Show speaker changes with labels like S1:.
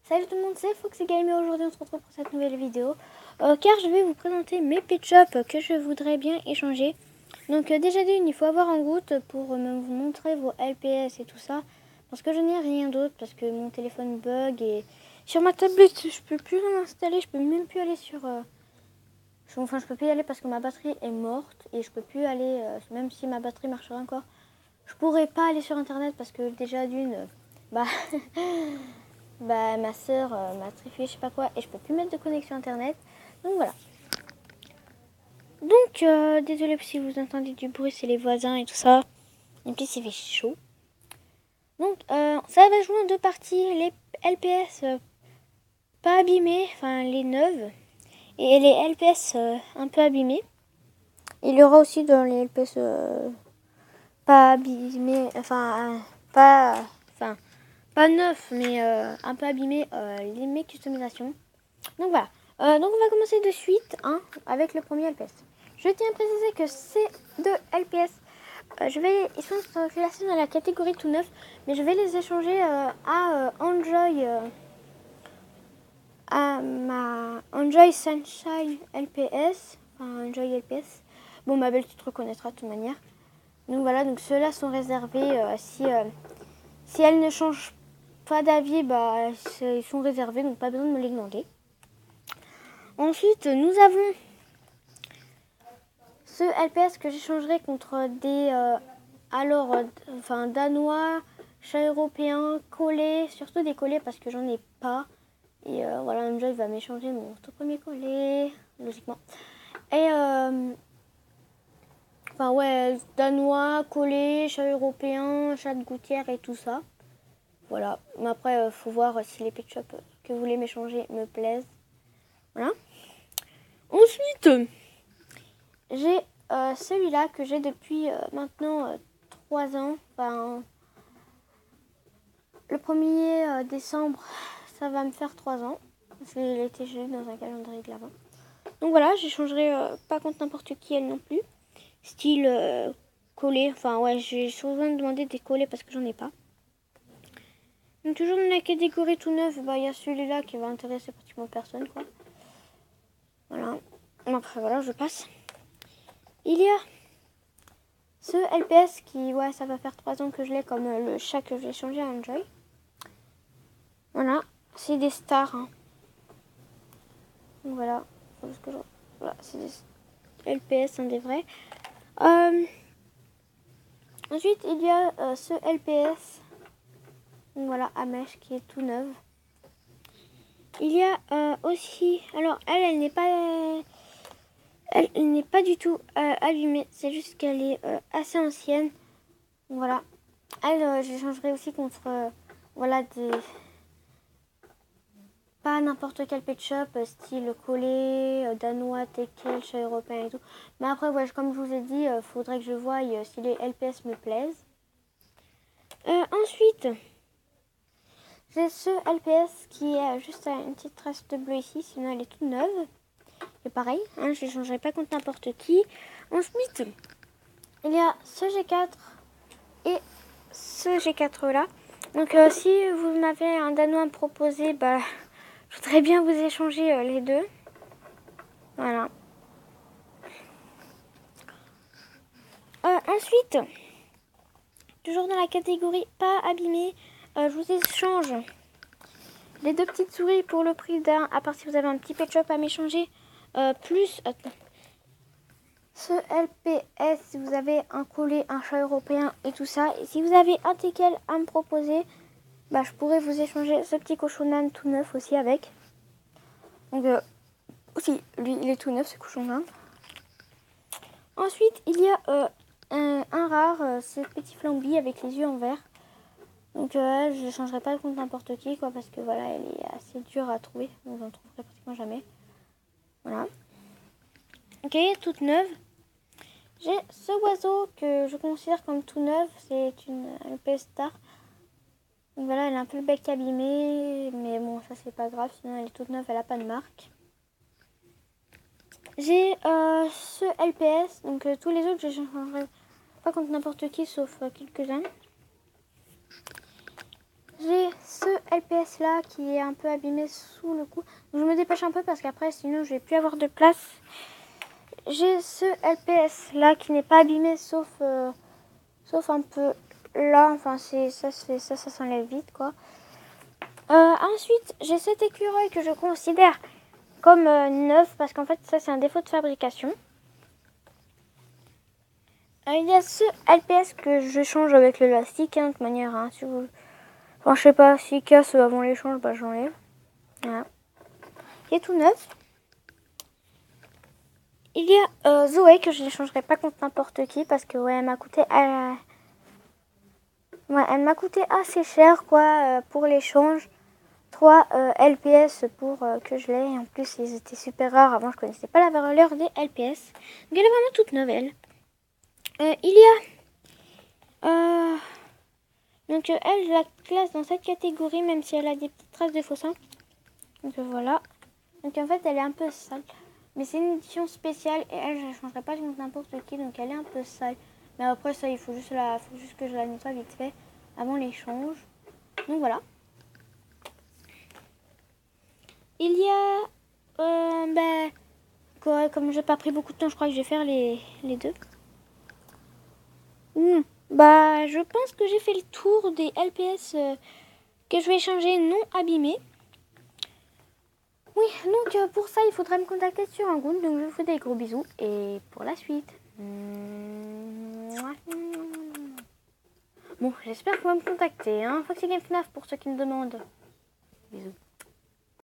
S1: Salut tout le monde, c'est Foxy Game et aujourd'hui on se retrouve pour cette nouvelle vidéo car je vais vous présenter mes pet shops que je voudrais bien échanger. Donc déjà d'une, il faut avoir un goutte pour vous montrer vos LPS et tout ça parce que je n'ai rien d'autre parce que mon téléphone bug et sur ma tablette je peux plus rien installer, je peux même plus aller sur... je peux plus y aller parce que ma batterie est morte et je peux plus aller, même si ma batterie marcherait encore, je pourrais pas aller sur internet parce que déjà d'une, ma soeur m'a trifié je sais pas quoi et je peux plus mettre de connexion internet. Donc voilà. Donc désolé si vous entendez du bruit, c'est les voisins et tout ça. Et puis c'est fait chaud. Donc ça va jouer en deux parties. Les LPS pas abîmés, enfin les neuves. Et les LPS un peu abîmés. Il y aura aussi dans les LPS pas abîmés, pas neuf, mais un peu abîmé, mes customisations. Donc voilà. Donc on va commencer de suite avec le premier LPS. Je tiens à préciser que ces deux LPS, ils sont classés dans la catégorie tout neuf, mais je vais les échanger à Enjoy, à ma Enjoy Sunshine LPS, enfin Enjoy LPS. Bon, ma belle, tu te reconnaîtras de toute manière. Donc voilà, donc ceux-là sont réservés si elles ne changent pas d'avis, ils sont réservés, donc pas besoin de me les demander. Ensuite, nous avons ce LPS que j'échangerai contre des danois, chats européens, collés, surtout des collés parce que j'en ai pas. Et voilà, Enjoy va m'échanger mon tout premier collet, logiquement. Et danois, collés, chats européens, chat de gouttière et tout ça. Voilà, mais après, faut voir si les pet shops que vous voulez m'échanger me plaisent. Voilà. Ensuite, j'ai celui-là que j'ai depuis maintenant 3 ans. Enfin, le 1er décembre, ça va me faire 3 ans. Je l'ai été dans un calendrier de l'avant. Donc voilà, j'échangerai pas contre n'importe qui elle non plus. Style collé. Enfin ouais, j'ai souvent demandé des collés parce que j'en ai pas. Donc toujours dans la catégorie tout neuf, il y a celui-là qui va intéresser pratiquement personne, quoi. Voilà. Après voilà, je passe. Il y a ce LPS qui, ça va faire 3 ans que je l'ai, comme le chat que j'ai changé à Enjoy. Voilà, c'est des stars. Donc voilà, c'est des LPS, des vrais. Ensuite, il y a ce LPS. Donc voilà, Amesh qui est tout neuf. Il y a aussi, alors elle n'est pas... Elle n'est pas du tout allumée, c'est juste qu'elle est assez ancienne. Voilà. Elle, je l'échangerai aussi contre pas n'importe quel pet shop, style collé, danois, teckel, chat européen et tout. Mais après, comme je vous ai dit, faudrait que je voie si les LPS me plaisent. Ensuite, j'ai ce LPS qui est juste une petite trace de bleu ici, sinon elle est toute neuve. Et pareil, je ne l'échangerai pas contre n'importe qui. Ensuite, il y a ce G4 et ce G4 là. Donc si vous m'avez un danois à me proposer, je voudrais bien vous échanger les deux. Voilà. Ensuite, toujours dans la catégorie pas abîmé, je vous échange les deux petites souris pour le prix d'un, à part si vous avez un petit pet shop à m'échanger, plus ce LPS si vous avez un collet, un chat européen et tout ça. Et si vous avez un teckel à me proposer, je pourrais vous échanger ce petit cochon tout neuf aussi avec. Donc aussi, lui il est tout neuf ce cochon d'Inde. Ensuite, il y a un rare, ce petit flamby avec les yeux en vert. Donc je ne changerai pas contre n'importe qui, quoi, parce que voilà, elle est assez dure à trouver. Donc j'en trouverai pratiquement jamais. Voilà. Ok, toute neuve. J'ai ce oiseau que je considère comme tout neuf. C'est une LPS star. Donc voilà, elle a un peu le bec abîmé. Mais bon, ça c'est pas grave. Sinon elle est toute neuve, elle a pas de marque. J'ai ce LPS. Donc tous les autres, je ne changerai pas contre n'importe qui, sauf quelques-uns. j'ai ce LPS là qui est un peu abîmé sous le cou. Donc, je me dépêche un peu parce qu'après sinon je vais plus avoir de place. J'ai ce LPS là qui n'est pas abîmé sauf un peu là. Enfin ça s'enlève vite quoi. Ensuite j'ai cet écureuil que je considère comme neuf parce qu'en fait ça c'est un défaut de fabrication. Il y a ce LPS que je change avec l'élastique de toute manière. Hein, si vous... Enfin, je sais pas, s'il casse avant l'échange, bah j'enlève. Voilà. Il est tout neuf. Il y a Zoé que je n'échangerai pas contre n'importe qui parce que ouais, elle m'a coûté assez cher quoi pour l'échange. 3 LPS pour que je l'ai. En plus, ils étaient super rares. Avant, je connaissais pas la valeur des LPS. Donc, elle est vraiment toute nouvelle. Il y a... donc, elle, je la classe dans cette catégorie, même si elle a des petites traces de faux sang. Donc, voilà. Donc, en fait, elle est un peu sale. Mais c'est une édition spéciale et elle, je ne changerai pas contre n'importe qui. Donc, elle est un peu sale. Mais après, ça, il faut juste que je la nettoie vite fait avant l'échange. Donc, voilà. Il y a... comme j'ai pas pris beaucoup de temps, je crois que je vais faire les deux. Je pense que j'ai fait le tour des LPS que je vais échanger non abîmés. Oui, donc pour ça, il faudra me contacter sur un groupe. Donc je vous fais des gros bisous. Et pour la suite... Bon, j'espère que vous allez me contacter. Hein. Foxy Game FNAF pour ceux qui me demandent. Bisous.